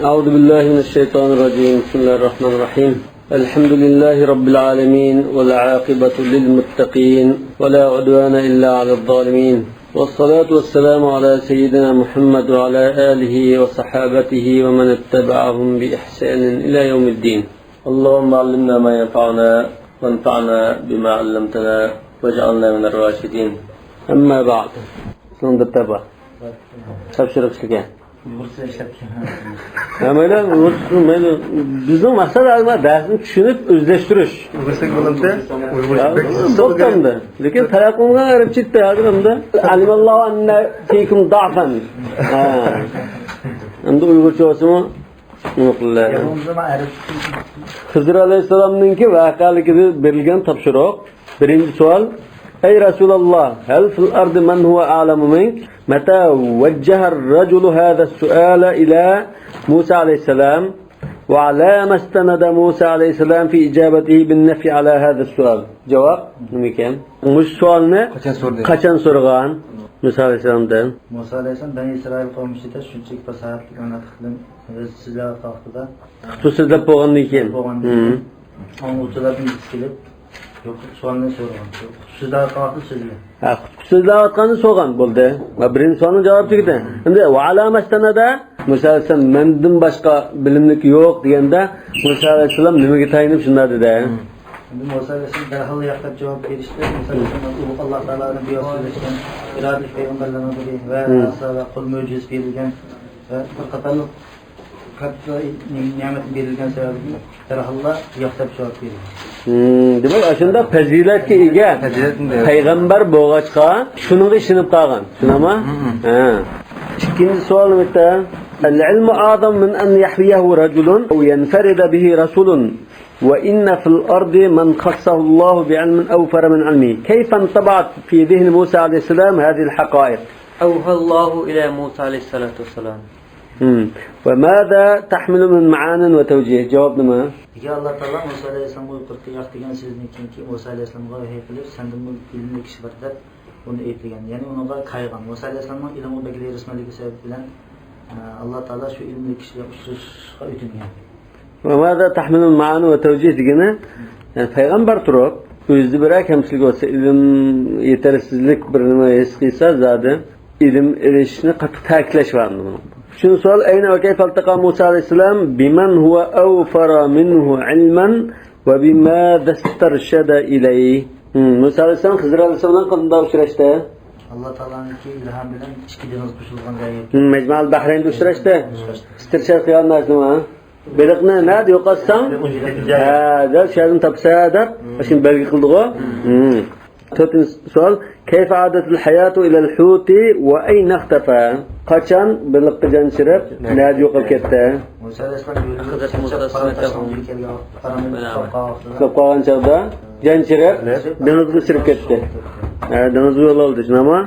أعوذ بالله من الشيطان الرجيم. بسم الله الرحمن الرحيم. الحمد لله رب العالمين والعاقبة للمتقين ولا عدوان إلا على الظالمين والصلاة والسلام على سيدنا محمد وعلى آله وصحابته ومن اتبعهم بإحسان إلى يوم الدين. اللهم علمنا ما ينفعنا وانفعنا بما علمتنا واجعلنا من الراشدين. أما بعد. Sonunda taba. Tavşırık işlegen. Mayli, bizning maqsad darsni tushunib o'zlashtirish. To'xtamda, lekin taraqqiyga qarab chitda hozirda alimallohu anna fikum da'fan. Endi uyg'urcha olsam yo'qlar. Hizr alayhisolamninki voqealigida berilgan topshiriq. Birinchi savol: أي رسول الله هل في الأرض من هو أعلم منك؟ متى وجه الرجل هذا السؤال إلى موسى عليه السلام وعلى ما استند موسى عليه السلام في إجابته بالنفي على هذا السؤال؟ جواب ممكن مش سؤالنا قشان سرغان موسى عليه السلام ده موسى عليه السلام بني إسرائيل قوم شتى شنچك بساعتlik anlattıklarım sizler kalktı da sizler boğan diken anlattıklarım kelip yok sualını sorgan sizler kalktı sizler sizler atkanı sorgan bo'ldi va birinchi savolning javobi tegdi. Endi va alamasdanada Musa alayhisalom mendan boshqa bilimlik yo'q deganda Musa alayhisalom nimaga tayinib shunday dedi? Endi Musa alayhisalom darhol yaqin javob berishdi. Musa alayhisalom Alloh taoloning buyurgan irodali payg'ambarlardan biri va asaba qul mo'jiz berilgan va bir qatorliq katta ne'mat berilgan sababli darhol yaqtab javob berdi. Demak, shunda fazilatga ega payg'ambar bo'lg'achqa shunga ishinib qolgan. Shunami? Ikkinchi savol bitta. Al-ilmu a'zam min an yahwiyahu rajulun aw yanfarida bihi rasulun wa inna fil ardi man khassahu Allah bi'ilmin awfara min 'ilmihi. Kayfa intabat fi dhihn Musa alayhi salam hadhihi al-haqa'iq? أوحى الله إلى موسى عليه الصلاة والسلام. وماذا تحمل من معان وتوجيه؟ جوابنا ما؟ Ya Allah Taala Musa alayhisalom buyurdi yaxtigan siznikinki Musa alayhisalomga vahiy qilib sendan bu ilmli kishi bor deb uni aytgan. Ya'ni unga qaygan. Musa alayhisalomning ilmi bagli rasmanligi sabab bilan Allah Taala shu ilmli kishiga uchrashishga o'tingan. وماذا تحمل من معان وتوجيه degani yani payg'ambar turib o'zida bir kamchilik bo'lsa ilm yetersizlik bir nima his qilsa zodi ilm erishishni qattiq ta'kidlashadi. Shunday savol ayna va kayfa altaqa Musa alayhisalom biman huwa awfara minhu ilman va bimada istarshada ilayhi. Musa alayhisalom Hizr alayhisalomdan qanday uchrashdi? Allah Taola'ningki ilhom bilan ikki dengiz qo'shilgan joyi. Majmal Bahraynda uchrashdi. Istirshad qilgan narsami? Beliqni nada yo'qotsam, deb shaydan topsa deb shin belgi qildi-ku. To'rtinchi savol: Kayfa adatul hayatu ila al-huti wa ayna ikhtafa? Qachon beliqqa janchirib, nada yo'qolib ketdi? Musa alayhisalom qolgan chog'da janchirib, dengizga sirib ketdi. Dengiz yo'l oldi, shunami?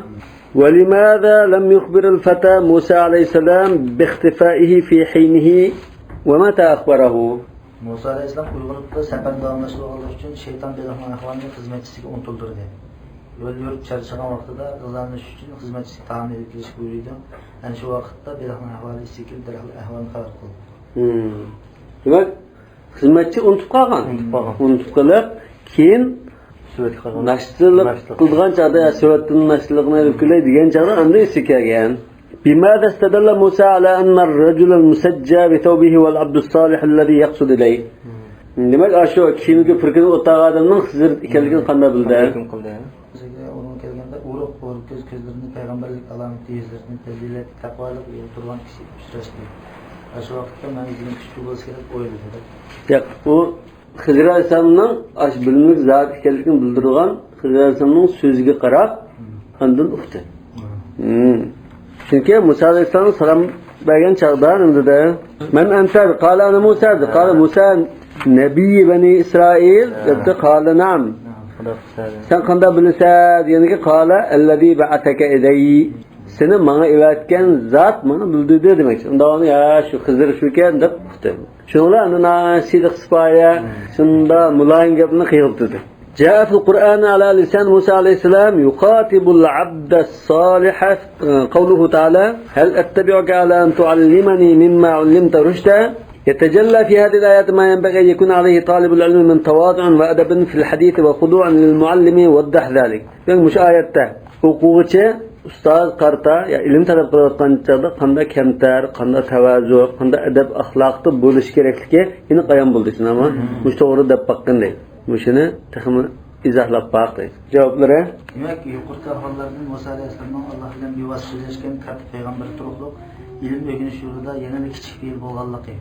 ولماذا لم يخبر الفتى موسى عليه السلام باختفائه في حينه ومتى أخبره؟ Musa alayhisalom uyg'onibda safar davomlashib olish uchun shayton belohning ahvolini xizmatchisiga unutildirdi. Yo'l yurib charchagan vaqtida g'izlanish uchun xizmatchisiga ta'min etilish buyurdi. Ana shu vaqtda belohning ahvoli sekin darhol ahvolini xabar qildi. Demak, xizmatchi unutib qolgan. Unutib qolib, keyin nashrilik qilgan chog'da suratning nashriligini olib kelay degan chog'da endi esi kelgan. بماذا استدل موسى على أن الرجل المسجى بثوبه والعبد الصالح الذي يقصد إليه؟ demak shu kiyimga firkini o'tgan odamning Hizr ekanligini qanday bildi? Onun kelganda urug' ko'rib ko'zlarini payg'ambarlik alomati yuzlarini fazilat taqvolik turgan kishi uchrashdi. Shu vaqtda men o'zim kuchli bo'lish kerak o'yladim. Yo'q, u Hizr alayhisalomning bilimlik zot ekanligini bildirgan Hizr alayhisalomning so'ziga qarab ondan uqdi. Çünkü Musa alayhisalom salom bergan chog'da nimada? Men antar qala ana Musa qala Musa nabiy bani Isroil debdi qala na'am. Sen qanday bilasan? Deganda qala allazi ba'ataka ilayhi. Seni menga evatgan zot meni bildirdi demak. Unda onu ya shu Hizr shukan deb uqdi. Shunlar ana sidiq sipoya shunda muloyim gapni qilib dedi. جاء في القرآن على لسان موسى عليه السلام يخاطب العبد الصالح قوله تعالى هل أتبعك على أن تعلمني مما علمت رشدا يتجلى في هذه الآيات ما ينبغي أن يكون عليه طالب العلم من تواضع وأدب في الحديث وخضوع للمعلم وضح ذلك. Yani مش آياتته o'quvchi ustoz qarta ya ilm talab qilayotgan chog'da qanday kamtar, qanday tavazu, qanday adab axloqda bo'lish kerakligi aniq ayon bo'ldi. Ama bu to'g'ri deb baqqanday. Mushuni taxmi izohlab baqdi. Javoblari demak yuqorida hollardan Musa alayhissalom Alloh bilan bevositashgan katta payg'ambar turibdi. İlim öğreniş yolunda yanada kichik bir bo'lganligi,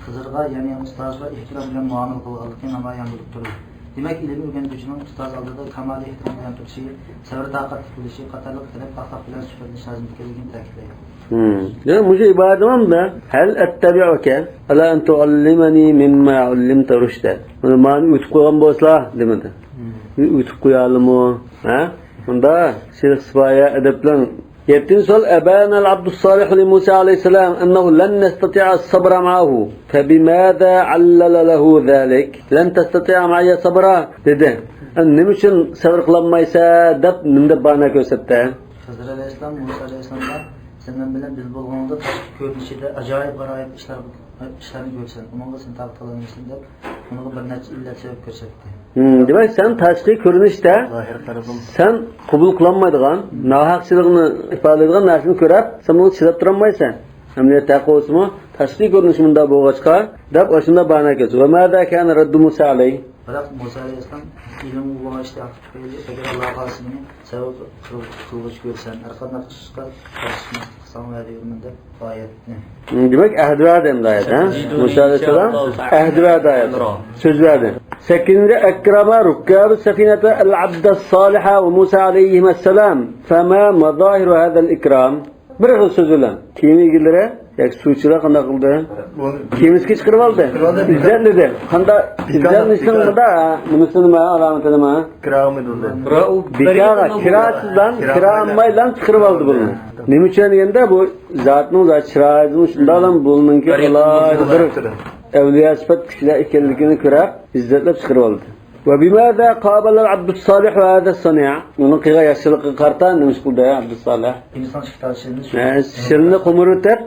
Xizrga ya'ni ustozga ehtirom bilan muomala qilganligi namoyon bo'lib turadi. Demak, ilm o'rganuvchining ustoz oldida kamal ehtirom bilan turishi, sabr taqatli bo'lishi, qatorliq talab axloq bilan suhbatlanish lozimligini ta'kidlaydi. Ya mujhe ibadetim da hal attabi'uka ala an tuallimani mimma ullimta rushda. Mani o'tib qo'ygan bo'lsa, demadi. O'tib qo'yalimi? Ha? Bunda shirk sifoya adab bilan يبتن سؤال أبان العبد الصالح لموسى عليه السلام أنه لن يستطيع الصبر معه فبماذا علل له ذلك لن تستطيع معي صبرا dedi نمشن صبر قلما يسادب نمدب بانا kösette Hızır Aleyhisselam Musa Aleyhisselam'da senden bilen biz bulduğunda görünüşü de acayip garayip işlerini görsen onunla sen tavtalanırsın de onu bir neçe illet sebep görsekti. Demek sen tashqi ko'rinishda sen qabul qilinmaydigan nohaqchilikni ifoda etgan narsani ko'rib sen buni chidab turolmaysan. Amaliyotda qo'smi tashqi ko'rinish bunda bo'lg'achqa deb o'shunda bana keldi. Va mada kana raddu Musa alayhi. Biroq Musa Aleyhisselam ilim ulug'a ishda tufayli agar Alloh qasimini sabab qilg'ich ko'rsan arqadan qishqa qilsan va deyman deb oyatni. Demek ahd verdi ayet ha. Musa Aleyhisselam ahd verdi ayet. Söz verdi. 8. Ekrama rukkab safinete el-abd as-saliha ve Musa aleyhisselam. Fema mazahiru hadal ikram. Bir söz bilen. Kimi ilgilere? Yak suçular kanda kıldı. Kimiski çıkırıp aldı. İzzetli de. Kanda izzetli istemde da. Müslüman alamet edeme. Kira mı durdu? Bikara, kirasızdan, kira ammayla çıkırıp aldı bunu. Niçin diyende bu zatının zat çırağızmış. Şundan bulunun ki Allah'dır. Evliya sıfat kişiler ikenlikini kırıp izzetle çıkırıp aldı. Ve bimâzâ qâbelel abdüssalih ve hâzâ sani'a. Onun kıga yaşlılıkı kartan demiş kıldı ya abdüssalih. İnsan çıktar şirini Şirini kumur öter,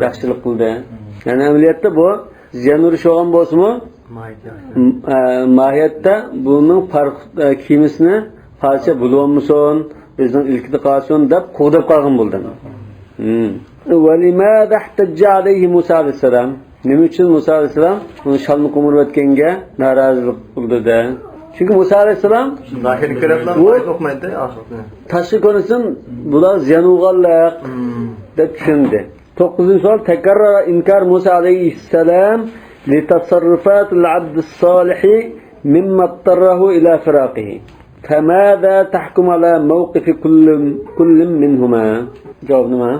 yaşlılık kıldı. Yani emniyette bu ziyanuri şoğan bozu mu? Mahiyette bunun kimisini parça bulunmuşsun, bizden ilkide kalsın deyip kovdap kalkın buldun. Ve limâzâ ihtecce aleyhi Musa aleyhisselam. Nima uchun Musa alayhissalom uni shalni qumurib o'tganga norozilik qildi da. Chunki Musa alayhissalom zahir ko'rablar o'qmaydi oxirida. Tashqi ko'rsin bular ziyanug'anlar deb tushundi. 9-savol takarrara inkar Musa alayhissalom li tasarrufat al-abd as-salih mimma اضطره ila firaqihi. فماذا تحكم على موقف كل منهما؟ Cevap nima?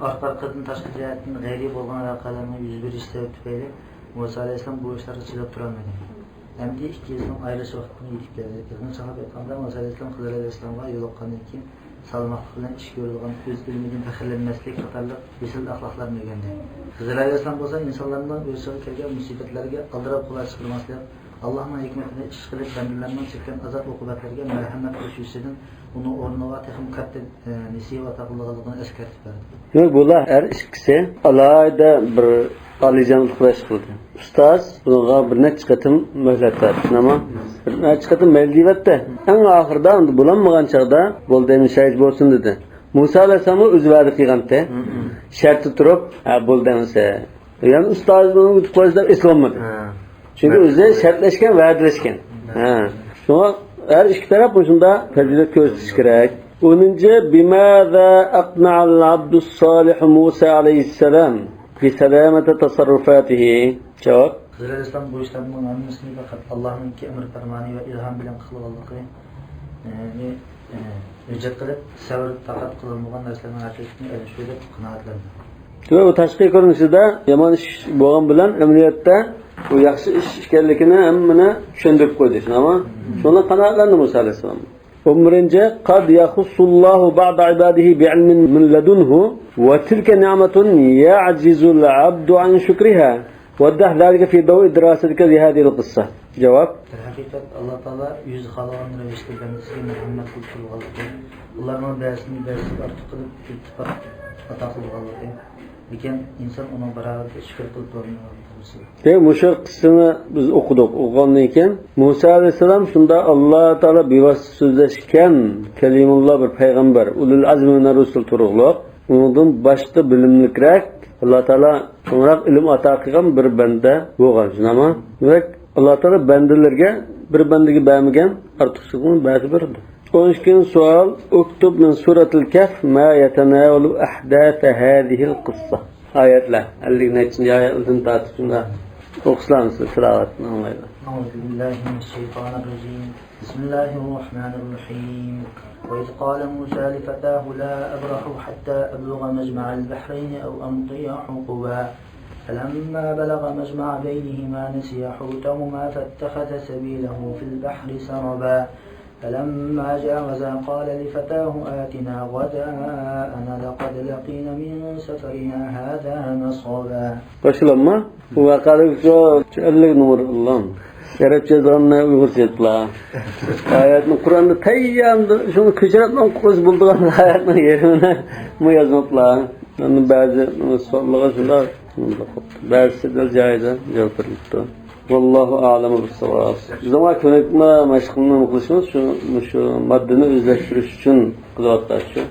Arqadan tashqi jihatdan g'ayriy bo'lgan aloqalarni yuz berish sabab tufayli Musa alayhissalom bu ishlarga chidab turolmadi. Endi ikkiisining ayrish vaqtini yetib keldi. Ibn Sahob aytganda Musa alayhissalom Xizr alayhissalomga yo'liqqandan keyin salmoqli bilan ish ko'rilgan o'z ilmidan faxrlanmaslik qatorliq usul axloqlarni o'rgandi. Xizr alayhissalom bo'lsa insonlarning o'ziga kelgan musibatlarga aldirab quloq chiqarmaslik, Allohning hikmatini ish qilib bandalarning chekkan azob uqubatlarga marhamat qilish uchun uni o'rniga texnik katta nisiy va taqulligini eskartib berdi. Demek bular her ikisi alayda bir alijanlık qildi. Ustoz bunga bir necha qatim mohlat berdi. Ama bir necha qatim mevdivatda eng oxirida unda bo'lanmagan chaqda bo'ldi endi shahid bo'lsin dedi. Musa alayhissalom o'zi va'da qilganda sharti turib, ha bo'ldi desa. Yani ustozni o'tib qo'yishda islomadi. Çünkü o'zi shartlashgan, va'dalashgan. Ha. Shunga her iki taraf bunda fazilet ko'rsatish kerak. 10. Bimâzâ aqna'al abdüssalih Musa aleyhisselam fi selamete tasarrufatihi. Cevap. Xizr alayhissalom bu ishlarni ma'nosini faqat Allohning emr farmoni va ilhom bilan qilganligi hujjat qilib sabr taqat qilolmagan narsalarni haqiqatini erishishga qanoatlanadi. Bu tashqi ko'rinishida yomon ish bo'lgan bilan amaliyotda bu yaxshi ish ekanligini hammani tushuntirib qo'ydi. Ama shuni qanoatlandi Musa alayhissalom. 11. Qad yaxussullohu ba'da ibadihi bi'ilmin min ladunhu wa tilka ni'matun ya'jizul 'abdu an shukriha. وضح ذلك في ضوء دراستك لهذه القصة. جواب. Hakikat Allah Teala yüz halan revişte kendisi Muhammed Kulluğalı'dı. Onların dersini artık kılıp ittifak hata kılığalı'dı. Lekin insan ona beraber şükür kılıp durmuyor. Muşu kısmını biz okuduk. Oğandan keyin Musa aleyhisselam şunda Allah Teala bevasıta sözleşken Kelimullah bir peygamber, ulul azmi rusul turug'liq. Ondan başqa bilimlikrak Allah Teala onrak ilim ata qilgan bir banda bo'lgan. Shunami? Demak, Allah Teala bandalarga bir bandaga bermagan ortiqchilikni ba'zi berdi. 12 savol. Uktub min suratul Kahf ma yatanawalu ahdath hadhihi al-qissa. Ayetler. 50. ayetlerden tartışında okuslanız tilavetini anlayalım. Euzubillahimineşşeytanirracim. Bismillahirrahmanirrahim. وإذ قال موسى لفتاه لا أبرح حتى أبلغ مجمع البحرين أو أمضي حقبا فلما بلغ مجمع بينهما نسي حوتهما فاتخذ سبيله في البحر سربا فلما جاوزا قال لفتاه آتنا غداءنا لقد لقينا من سفرنا هذا نصبا. Başlama. وقال شو نور الله. Arapça zanna Uygurca etla. Ayetni Kur'an'da tayyandı. Şunu kıçıratman kız bulduğun ayetni yerine mu yazmakla. Yani bazı sorulara şunda bazı da cayda cevap verildi. Vallahu a'lemu bis-savab. Zaman ko'nikma mashqni qilishimiz şu maddani o'zlashtirish uchun qilyapti shu.